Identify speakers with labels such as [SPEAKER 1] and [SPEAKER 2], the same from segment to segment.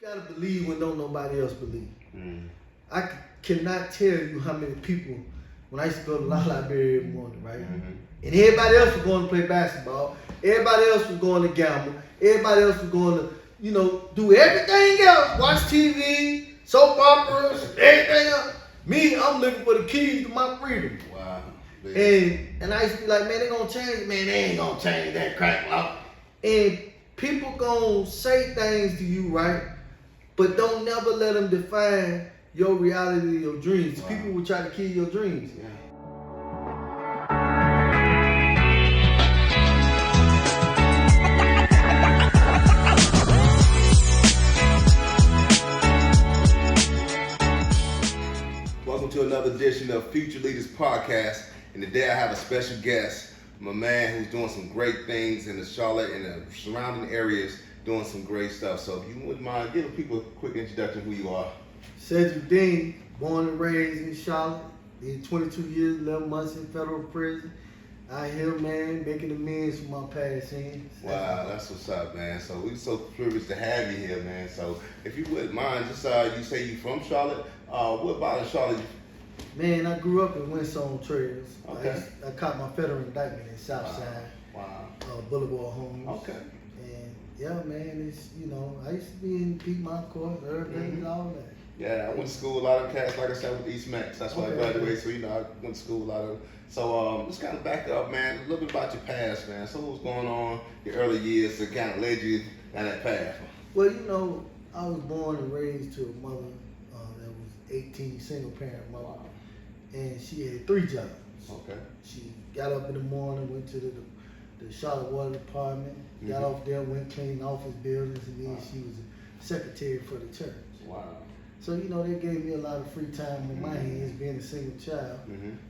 [SPEAKER 1] You gotta believe when don't nobody else believe.
[SPEAKER 2] Mm.
[SPEAKER 1] I cannot tell you how many people, when I used to go to La Library every morning, right?
[SPEAKER 2] Mm-hmm.
[SPEAKER 1] And everybody else was going to play basketball. Everybody else was going to gamble. Everybody else was going to, do everything else. Watch TV, soap operas, everything else. Me, I'm looking for the keys to my freedom.
[SPEAKER 2] Wow.
[SPEAKER 1] And I used to be like, man, they gonna change. Man, they ain't gonna change that crack law. And people gonna say things to you, right? But don't never let them define your reality, your dreams. Wow. People will try to kill your dreams.
[SPEAKER 2] Yeah. Welcome to another edition of Future Leaders Podcast. And today I have a special guest, my man who's doing some great things in the Charlotte and the surrounding areas, doing some great stuff. So if you wouldn't mind, give people a quick introduction of who you are.
[SPEAKER 1] Cedric Dean, born and raised in Charlotte, did 22 years, 11 months in federal prison. Out here, man, making amends for my past sins.
[SPEAKER 2] Wow, that's what's up, man. So we're so privileged to have you here, man. So if you wouldn't mind, just you say you from Charlotte. What about in Charlotte?
[SPEAKER 1] Man, I grew up in Winsome Trails.
[SPEAKER 2] Okay.
[SPEAKER 1] I caught my federal indictment in Southside.
[SPEAKER 2] Wow.
[SPEAKER 1] Boulevard Homes.
[SPEAKER 2] Okay.
[SPEAKER 1] And yeah, man, it's, I used to be in Piedmont Court, everything and all that.
[SPEAKER 2] Yeah, I went to school a lot of cats, like I said, with East Max. That's why I graduated. So, I went to school a lot of. So, just kind of back up, man, a little bit about your past, man. So, what was going on your early years that kind of led you down that path?
[SPEAKER 1] Well, I was born and raised to a mother that was 18, single parent mother.
[SPEAKER 2] Wow.
[SPEAKER 1] And she had 3 jobs.
[SPEAKER 2] Okay.
[SPEAKER 1] She got up in the morning, went to the Charlotte Water Department, got off there, went cleaning office buildings, and then she was a secretary for the church.
[SPEAKER 2] Wow.
[SPEAKER 1] So, they gave me a lot of free time on my hands, being a single child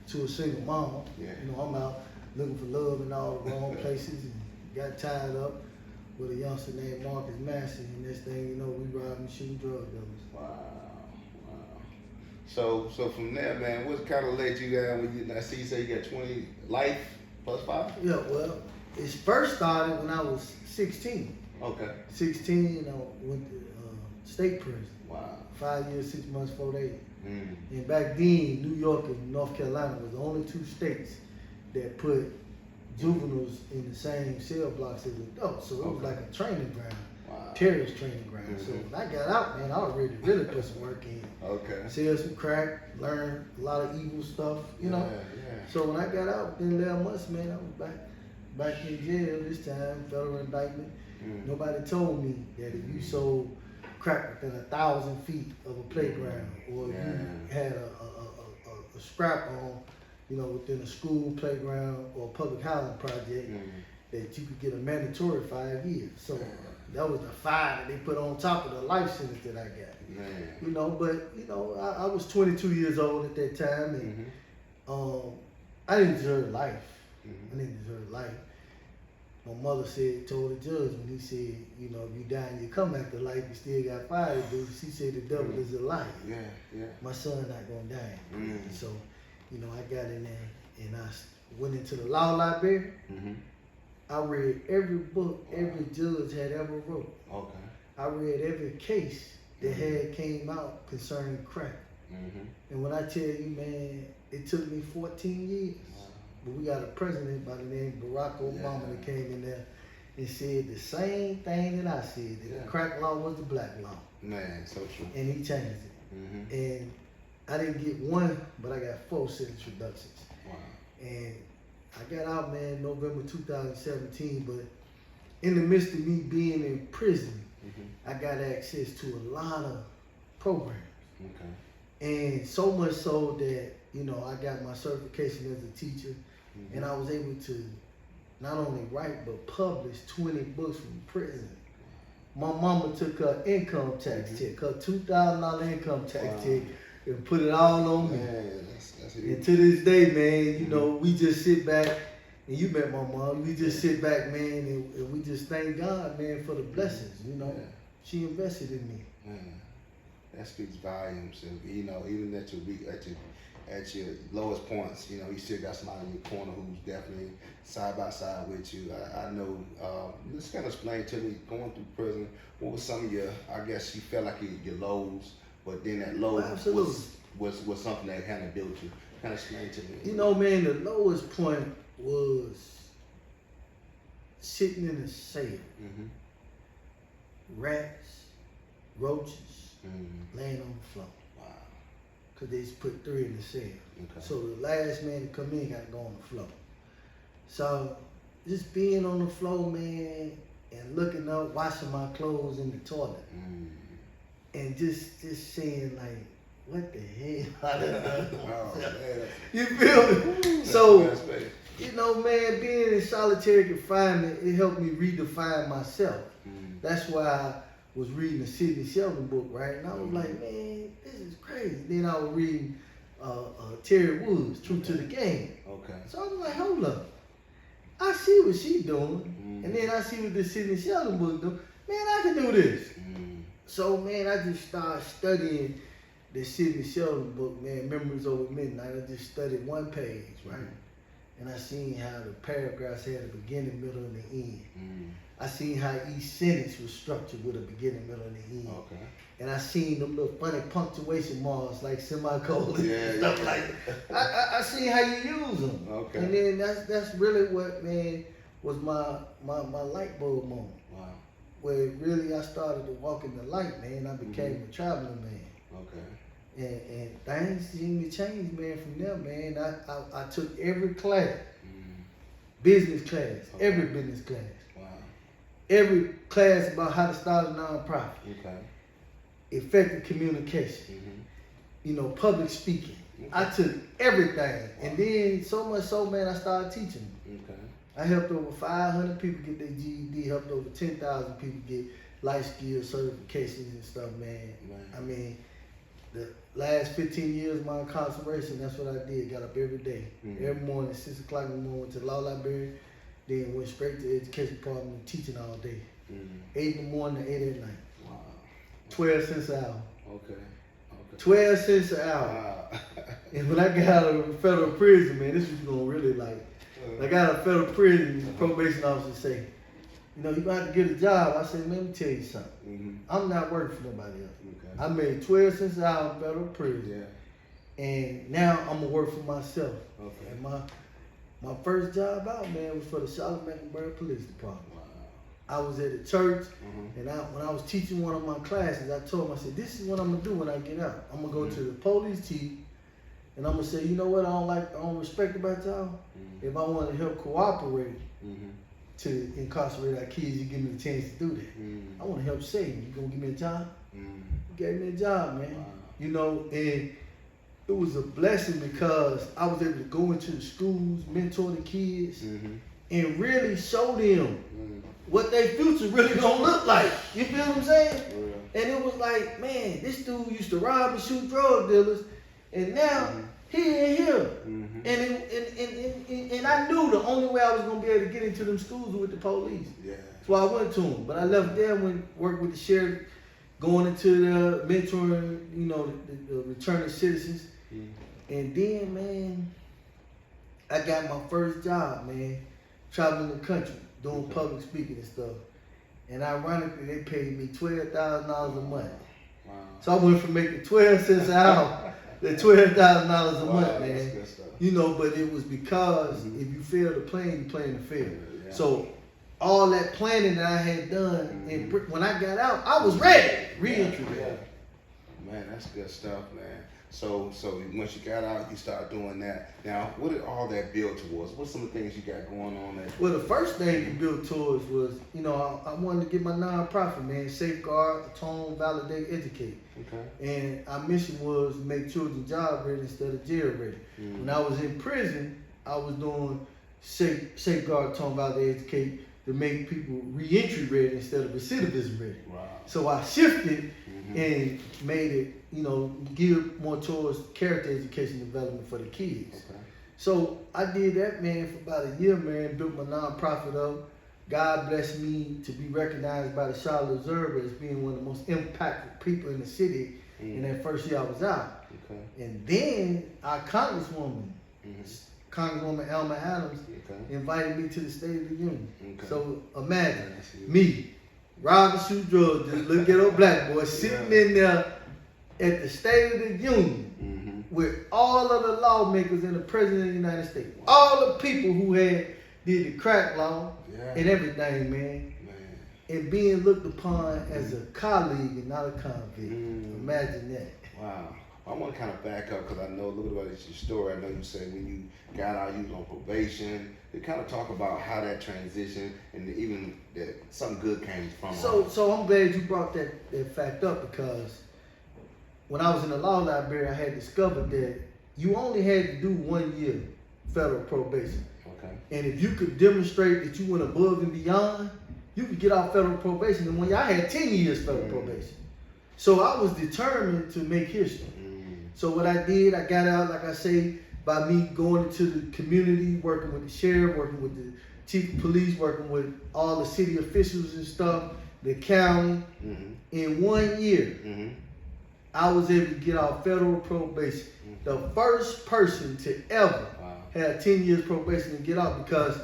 [SPEAKER 1] to a single mom.
[SPEAKER 2] Yeah.
[SPEAKER 1] I'm out looking for love in all the wrong places and got tied up with a youngster named Marcus Massey, and next thing you know, we robbing and shooting drug dealers.
[SPEAKER 2] Wow. So from there, man, what kind of led you down when I see you say you got 20 life plus 5?
[SPEAKER 1] Yeah, well, it first started when I was 16.
[SPEAKER 2] Okay.
[SPEAKER 1] 16, I went to state prison.
[SPEAKER 2] Wow.
[SPEAKER 1] 5 years, 6 months, 4 days.
[SPEAKER 2] Mm.
[SPEAKER 1] And back then, New York and North Carolina was the only 2 states that put juveniles in the same cell blocks as adults. So it was like a training ground, terrorist training ground. So when I got out, man, I was ready to really put some work in.
[SPEAKER 2] Okay.
[SPEAKER 1] Sell some crack, learn a lot of evil stuff, you know.
[SPEAKER 2] Yeah.
[SPEAKER 1] So when I got out, within 11 months, man, I was back in jail this time, federal indictment. Nobody told me that if you sold crack within 1,000 feet of a playground, or if you had a scrap on, within a school playground or a public housing project, that you could get a mandatory 5 years. So that was the 5 that they put on top of the life sentence that I got. I was 22 years old at that time, and I didn't deserve life. I didn't deserve life. My mother told the judge when he said, if you die and you come back to life, you still got 5 to do. She said the devil is a liar.
[SPEAKER 2] Yeah.
[SPEAKER 1] My son not gonna die. So, I got in there and I went into the law library. I read every book every judge had ever wrote. Okay. I read every case that had came out concerning crack. And when I tell you, man, it took me 14 years. But we got a president by the name of Barack Obama that came in there and said the same thing that I said, that the crack law was the black law.
[SPEAKER 2] Man, so true.
[SPEAKER 1] And he changed it. And I didn't get 1, but I got 4 sentence reductions.
[SPEAKER 2] Wow. And
[SPEAKER 1] I got out, man, November 2017, but in the midst of me being in prison, I got access to a lot of programs. Okay. And so much so that, I got my certification as a teacher, and I was able to not only write, but publish 20 books from prison. My mama took her income tax check, her $2,000 income tax check, and put it all on me. That's and to this day, man, we just sit back, and you met my mom, we just sit back, man, and we just thank God, man, for the blessings, She invested in me.
[SPEAKER 2] That speaks volumes. And, you know, even at your lowest points, you know, you still got somebody in your corner who's definitely side by side with you. I know. Just kind of explain to me, going through prison, what was some of your, I guess you felt like your lows, but then that low was something that kind of built you. Kind of explain to me.
[SPEAKER 1] You know, man, the lowest point was sitting in a cell. Rats, roaches, laying on the floor.
[SPEAKER 2] Wow.
[SPEAKER 1] Cause they just put 3 in the cell.
[SPEAKER 2] Okay.
[SPEAKER 1] So the last man to come in got to go on the floor. So just being on the floor, man, and looking up, washing my clothes in the toilet, and just saying like, what the hell? You feel me? So, you know, man, being in solitary confinement, it helped me redefine myself. That's why I was reading the Sidney Sheldon book, right? And I was like, man, this is crazy. Then I was reading Terry Woods, True to the Game.
[SPEAKER 2] Okay.
[SPEAKER 1] So I was like, hold up. I see what she's doing. And then I see what the Sidney Sheldon book doing. Man, I can do this. So, man, I just started studying the Cedric Dean book, man, Memories Over Midnight. I just studied one page, right? And I seen how the paragraphs had a beginning, middle, and the end. I seen how each sentence was structured with a beginning, middle, and the end.
[SPEAKER 2] Okay.
[SPEAKER 1] And I seen them little funny punctuation marks like semicolons and stuff like that. I seen how you use them.
[SPEAKER 2] Okay.
[SPEAKER 1] And then that's really what, man, was my light bulb moment.
[SPEAKER 2] Wow.
[SPEAKER 1] Where really I started to walk in the light, man. I became a traveling man.
[SPEAKER 2] Okay.
[SPEAKER 1] And things seemed to change, man, from there, man. I took every class, business class, every business class.
[SPEAKER 2] Wow.
[SPEAKER 1] Every class about how to start a nonprofit.
[SPEAKER 2] Okay.
[SPEAKER 1] Effective communication. You know, public speaking. Okay. I took everything. Wow. And then so much so, man, I started teaching them. Okay. I helped over 500 people get their GED, helped over 10,000 people get life skill certifications and stuff, man. I mean, the last 15 years of my incarceration, that's what I did. Got up every day. Every morning, 6 o'clock in the morning, went to the law library, then went straight to the education department, teaching all day. 8 in the morning to 8 at night. Wow. 12 cents an hour. Okay. 12 cents an hour. Wow. And when I got out of federal prison, man, this was going really like, I got out of federal prison, the probation officer say, you know, you got to get a job. I said, man, let me tell you something. I'm not working for nobody else. Okay. I made 12 cents an hour in federal prison. Yeah. And now I'm going to work for myself. Okay. And my first job out, man, was for the Charlotte-Mecklenburg Police Department. Wow. I was at a church, and when I was teaching one of my classes, I told them, I said, this is what I'm going to do when I get out. I'm going to go to the police chief, and I'm going to say, you know what I don't respect about y'all? If I want to help cooperate to incarcerate our kids, you give me the chance to do that. I want to help save them. You going to give me a job? You gave me a job, man. Wow. You know, and it was a blessing because I was able to go into the schools, mentor the kids, and really show them what their future really gonna look like. You feel what I'm saying? Yeah. And it was like, man, this dude used to rob and shoot drug dealers, and now he ain't here. And I knew the only way I was gonna be able to get into them schools was with the police. Yeah. That's why I went to them. But I left there and worked with the sheriff, going into the mentoring, you know, the returning citizens. And then, man, I got my first job, man, traveling the country, doing public speaking and stuff. And ironically, they paid me $12,000 a month. Wow. So I went from making 12 cents an hour to $12,000 a month, man. You know, but it was because if you fail to plan, you plan to fail. Yeah. So all that planning that I had done, and when I got out, I was ready, re-entry.
[SPEAKER 2] Yeah. Man, that's good stuff, man. So once you got out, you started doing that. Now, what did all that build towards? What's some of the things you got going on there?
[SPEAKER 1] Well, the first thing you built towards was, you know, I wanted to get my nonprofit, man, safeguard, atone, validate, educate. Okay. And our mission was to make children job ready instead of jail ready. When I was in prison, I was doing safeguard, atone, validate, educate to make people re-entry ready instead of recidivism ready. Wow. So I shifted and made it, you know, geared more towards character education development for the kids. Okay. So I did that, man, for about a year, man, built my nonprofit up. God blessed me to be recognized by the Charlotte Observer as being one of the most impactful people in the city in that first year I was out.
[SPEAKER 2] Okay.
[SPEAKER 1] And then our Congresswoman, Congresswoman Alma Adams, invited me to the State of the Union. Okay. So imagine me, robbing, shoot drugs, just look at old black boy sitting in there at the State of the Union with all of the lawmakers and the President of the United States. Wow. All the people who did the crack law and everything, man. And being looked upon as a colleague and not a convict. Imagine that.
[SPEAKER 2] Wow. I want to kind of back up because I know a little bit about your story. I know you said when you got out, you was on probation. To kind of talk about how that transition and even that something good came from it.
[SPEAKER 1] So I'm glad you brought that fact up, because when I was in the law library, I had discovered that you only had to do 1 year federal probation. Okay. And if you could demonstrate that you went above and beyond, you could get off federal probation. And when I had 10 years federal probation. So I was determined to make history. So what I did, I got out, like I say, by me going into the community, working with the sheriff, working with the chief of police, working with all the city officials and stuff, the county. In 1 year, I was able to get off federal probation. The first person to ever have 10 years probation and get out, because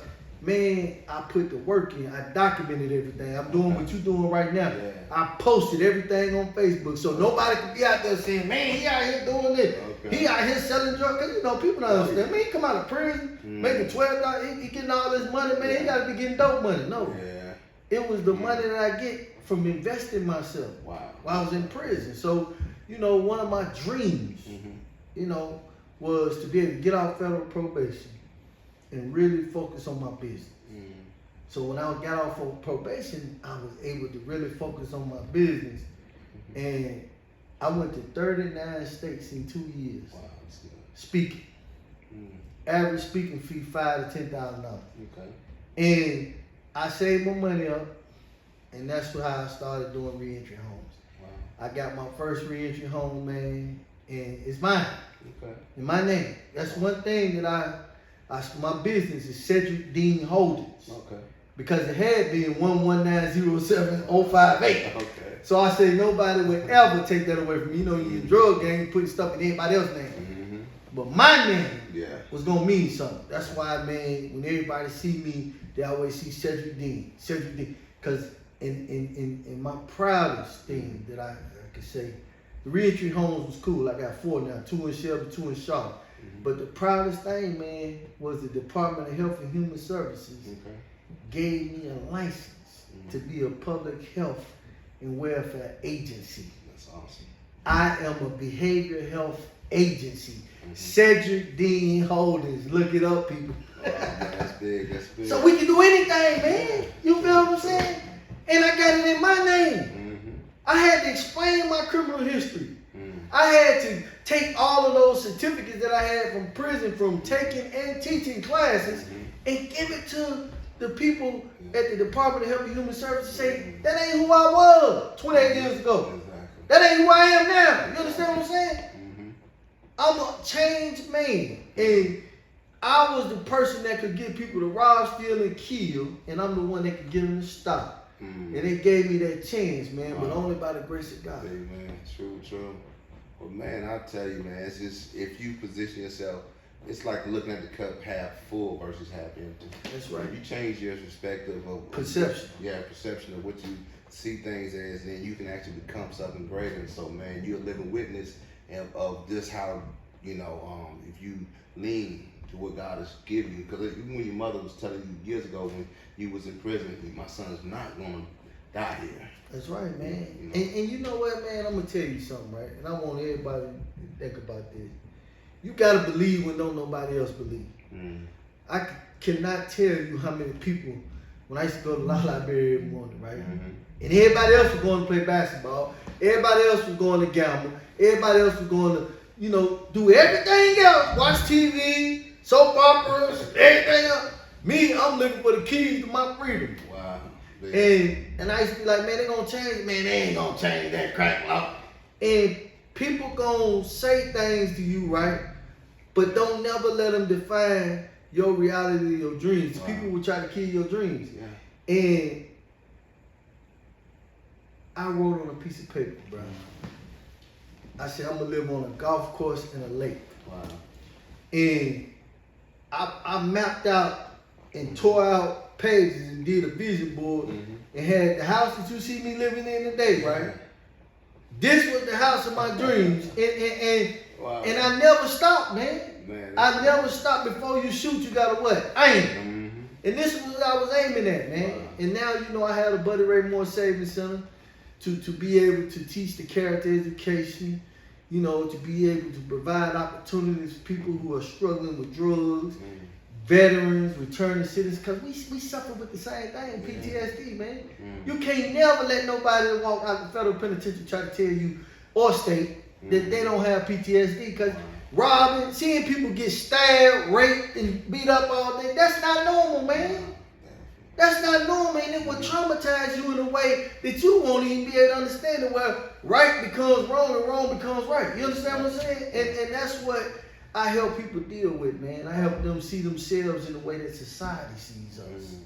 [SPEAKER 1] man, I put the work in. I documented everything. I'm doing what you're doing right now. Yeah. I posted everything on Facebook, so nobody could be out there saying, man, he out here doing this. Okay. He out here selling drugs. Because, you know, people don't understand. Man, he come out of prison, making $12, he getting all this money, man. He got to be getting dope money. No. Yeah. It was the money that I get from investing myself while I was in prison. So, you know, one of my dreams, you know, was to be able to get off federal probation and really focus on my business. So when I got off of probation, I was able to really focus on my business. And I went to 39 states in 2 years. Wow, that's good. Speaking. Average speaking fee $5,000 to $10,000. Okay. And I saved my money up, and that's how I started doing reentry homes. Wow. I got my first reentry home, man, and it's mine. Okay. In my name. That's one thing that my business is Cedric Dean Holdings. Okay. Because it had been 11907-058. Okay. So I said nobody would ever take that away from me. You know, you're a drug gang, putting stuff in anybody else's name. But my name was gonna mean something. That's why, man, when everybody see me, they always see Cedric Dean. Cedric Dean. Because in my proudest thing that I could say, the reentry homes was cool. I got 4 now, 2 in Shelby, 2 in Charlotte. But the proudest thing, man, was the Department of Health and Human Services gave me a license to be a public health and welfare agency.
[SPEAKER 2] That's awesome. I
[SPEAKER 1] am a behavioral health agency. Cedric Dean Holdings. Look it up, people.
[SPEAKER 2] Oh, man, that's big. That's big.
[SPEAKER 1] So we can do anything, man. You feel what I'm saying? And I got it in my name. I had to explain my criminal history. I had to take all of those certificates that I had from prison, from taking and teaching classes, and give it to the people at the Department of Health and Human Services, say, that ain't who I was 28 years ago. That ain't who I am now. You understand what I'm saying? I'm a changed man. And I was the person that could get people to rob, steal, and kill, and I'm the one that could get them to stop. And they gave me that chance, man, but only by the grace of God.
[SPEAKER 2] Amen. True. Well, man, I'll tell you, man, it's just, if you position yourself, it's like looking at the cup half full versus half empty.
[SPEAKER 1] That's right.
[SPEAKER 2] If you change your perspective of
[SPEAKER 1] perception.
[SPEAKER 2] Perception of what you see things as, then you can actually become something greater. And so, man, you're a living witness of just how, you know, if you lean to what God has given you. Because even when your mother was telling you years ago when you was in prison, my son's not going to die here.
[SPEAKER 1] That's right, man. You know? And you know what, man? I'm going to tell you something, right? And I want everybody to think about this. You got to believe when don't nobody else believe. I cannot tell you how many people, when I used to go to the law library every morning, right? And everybody else was going to play basketball. Everybody else was going to gamble. Everybody else was going to, you know, do everything else. Watch TV, soap operas, everything else. Me, I'm looking for the keys to my freedom.
[SPEAKER 2] Wow.
[SPEAKER 1] And I used to be like, man, they gonna change. Man, they ain't gonna change that crack law. And people gonna say things to you, right? But don't never let them define your reality, your dreams. Wow. People will try to kill your dreams. Yeah. And I wrote on a piece of paper, bro. I said, I'm gonna live on a golf course and a lake.
[SPEAKER 2] Wow.
[SPEAKER 1] And I mapped out and tore out pages and did a vision board and had the house that you see me living in today, right? This was the house of my dreams. And I never stopped, man. I never stopped. Before you shoot, you gotta what? Aim. And this was what I was aiming at, man. Wow. And now, you know, I had a Buddy Ray Moore Savings Center to be able to teach the character education, you know, to be able to provide opportunities for people who are struggling with drugs, veterans, returning citizens, because we suffer with the same thing, PTSD, man. You can't never let nobody that walk out the federal penitentiary try to tell you, or state, that they don't have PTSD, because robbing, seeing people get stabbed, raped, and beat up all day, that's not normal, man. That's not normal, and it will traumatize you in a way that you won't even be able to understand it, where right becomes wrong and wrong becomes right. You understand what I'm saying? And that's what I help people deal with, man. I help them see themselves in the way that society sees us.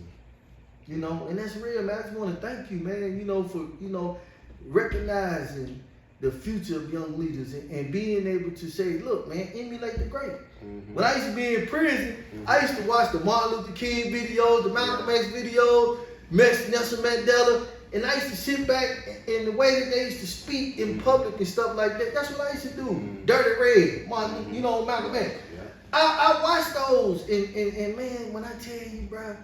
[SPEAKER 1] You know, and that's real, man. I just want to thank you, man, you know, for, you know, recognizing the future of young leaders and being able to say, look, man, emulate the great. When I used to be in prison, I used to watch the Martin Luther King videos, the Malcolm X videos, Nelson Mandela, and I used to sit back in the way that they used to speak in public and stuff like that. That's what I used to do. Dirty Red, Martin, you know, Malcolm X. I watched those, and man, when I tell you, bro,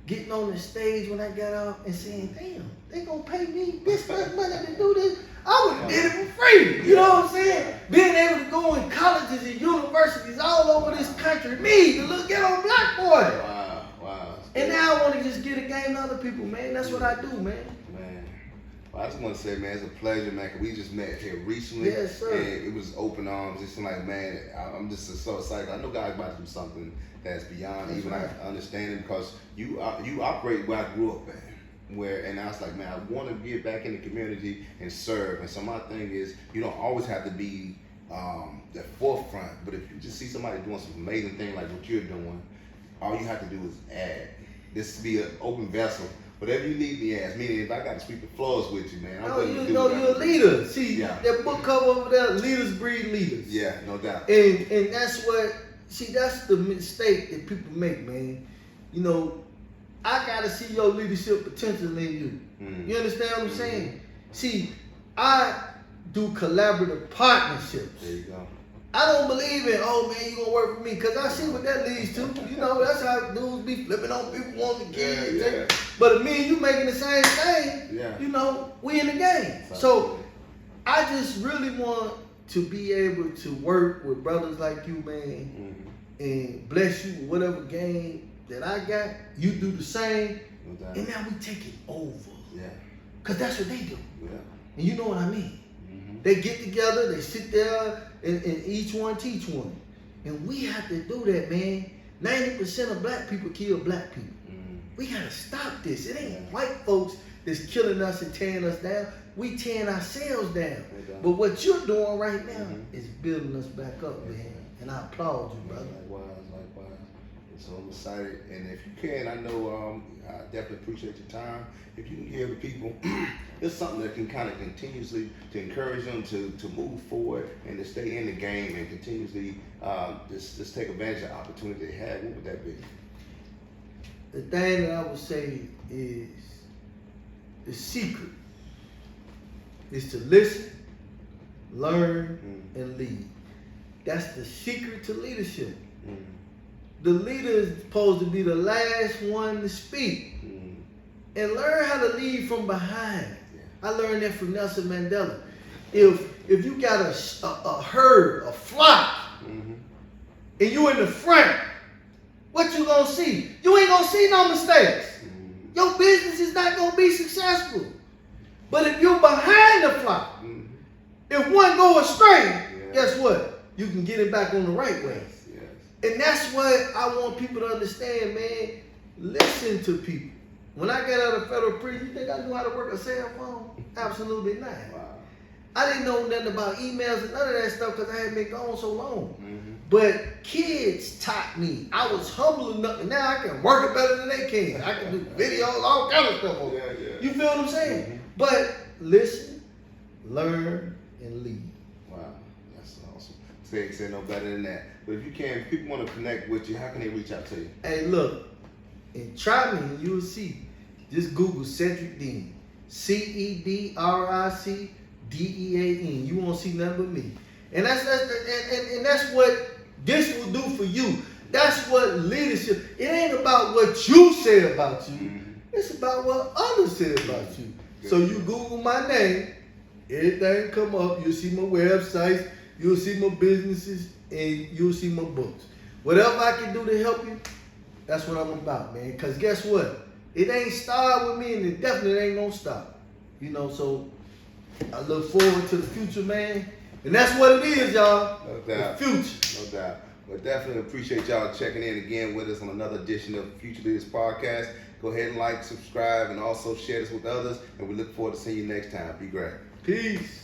[SPEAKER 1] getting on the stage when I got out and saying, damn, they gonna pay me this much money to do this, I would have did it for free. You know what I'm saying? Being able to go in colleges and universities all over this country, me, the little ghetto black boy.
[SPEAKER 2] Wow.
[SPEAKER 1] And now I want to just get a game to other people, man. That's what I do, man.
[SPEAKER 2] Well, I just want to say, man, it's a pleasure, man, 'cause we just met here recently.
[SPEAKER 1] Yes, sir.
[SPEAKER 2] And it was open arms. It's like, man, I'm just so excited. I know God's about to do something that's beyond
[SPEAKER 1] That's
[SPEAKER 2] even
[SPEAKER 1] right.
[SPEAKER 2] understanding, because you operate where I grew up at. And I was like, man, I want to get back in the community and serve. And so my thing is, you don't always have to be the forefront, but if you just see somebody doing some amazing thing like what you're doing, all you have to do is add. This be an open vessel. Whatever you need me as, meaning if I got to sweep the floors with you, man, I'm willing to do
[SPEAKER 1] you're a leader. See,
[SPEAKER 2] yeah.
[SPEAKER 1] That book cover over there, Leaders Breed Leaders.
[SPEAKER 2] Yeah, no doubt.
[SPEAKER 1] And that's what, see, that's the mistake that people make, man. You know, I gotta see your leadership potential in you. You understand what I'm saying? See, I do collaborative partnerships.
[SPEAKER 2] There you go.
[SPEAKER 1] I don't believe in, oh man, you gonna work for me, because I see what that leads to. You know, that's how dudes be flipping on people wanting to kids.
[SPEAKER 2] Yeah.
[SPEAKER 1] But if me and you making the same thing, you know, we in the game. So I just really want to be able to work with brothers like you, man, and bless you with whatever game that I got. You do the same, and now we take it over.
[SPEAKER 2] Yeah.
[SPEAKER 1] Because that's what they do.
[SPEAKER 2] Yeah.
[SPEAKER 1] And you know what I mean. They get together, they sit there, and each one teach one. And we have to do that, man. 90% of black people kill black people. We gotta stop this. It ain't white folks that's killing us and tearing us down. We tearing ourselves down. But what you're doing right now is building us back up, man. And I applaud you, brother.
[SPEAKER 2] Likewise. So I'm excited, and if you can, I know I definitely appreciate your time. If you can give the people, it's something that can kind of continuously to encourage them to move forward and to stay in the game and continuously just take advantage of the opportunity they have. What would that be?
[SPEAKER 1] The thing that I would say is the secret is to listen, learn, and lead. That's the secret to leadership. The leader is supposed to be the last one to speak and learn how to lead from behind. I learned that from Nelson Mandela. If you got a herd, a flock, and you in the front, what you gonna see? You ain't gonna see no mistakes. Your business is not gonna be successful. But if you're behind the flock, if one go astray, guess what? You can get it back on the right way. And that's what I want people to understand, man. Listen to people. When I got out of federal prison, you think I knew how to work a cell phone? Absolutely not.
[SPEAKER 2] Wow.
[SPEAKER 1] I didn't know nothing about emails and none of that stuff because I hadn't been gone so long. But kids taught me. I was humble enough, and now I can work it better than they can. I can do videos, all kind of stuff over there. You feel what I'm saying? But listen, learn, and lead.
[SPEAKER 2] Wow, that's awesome. Say no better than that. But if you can, if people want to connect with you, how can they reach out to you?
[SPEAKER 1] Hey, look, and try me and you'll see. Just Google Cedric Dean. CEDRICDEAN. You won't see nothing but me. And that's what this will do for you. That's what leadership. It ain't about what you say about you.
[SPEAKER 2] Mm-hmm.
[SPEAKER 1] It's about what others say about you.
[SPEAKER 2] Good.
[SPEAKER 1] So you Google my name, everything come up. You'll see my websites. You'll see my businesses, and you'll see my books. Whatever I can do to help you, that's what I'm about, man. Because guess what? It ain't started with me, and it definitely ain't gonna stop. You know, so I look forward to the future, man. And that's what it is, y'all.
[SPEAKER 2] No doubt.
[SPEAKER 1] The future.
[SPEAKER 2] No doubt. But definitely appreciate y'all checking in again with us on another edition of Future Leaders Podcast. Go ahead and like, subscribe, and also share this with others. And we look forward to seeing you next time. Be great.
[SPEAKER 1] Peace.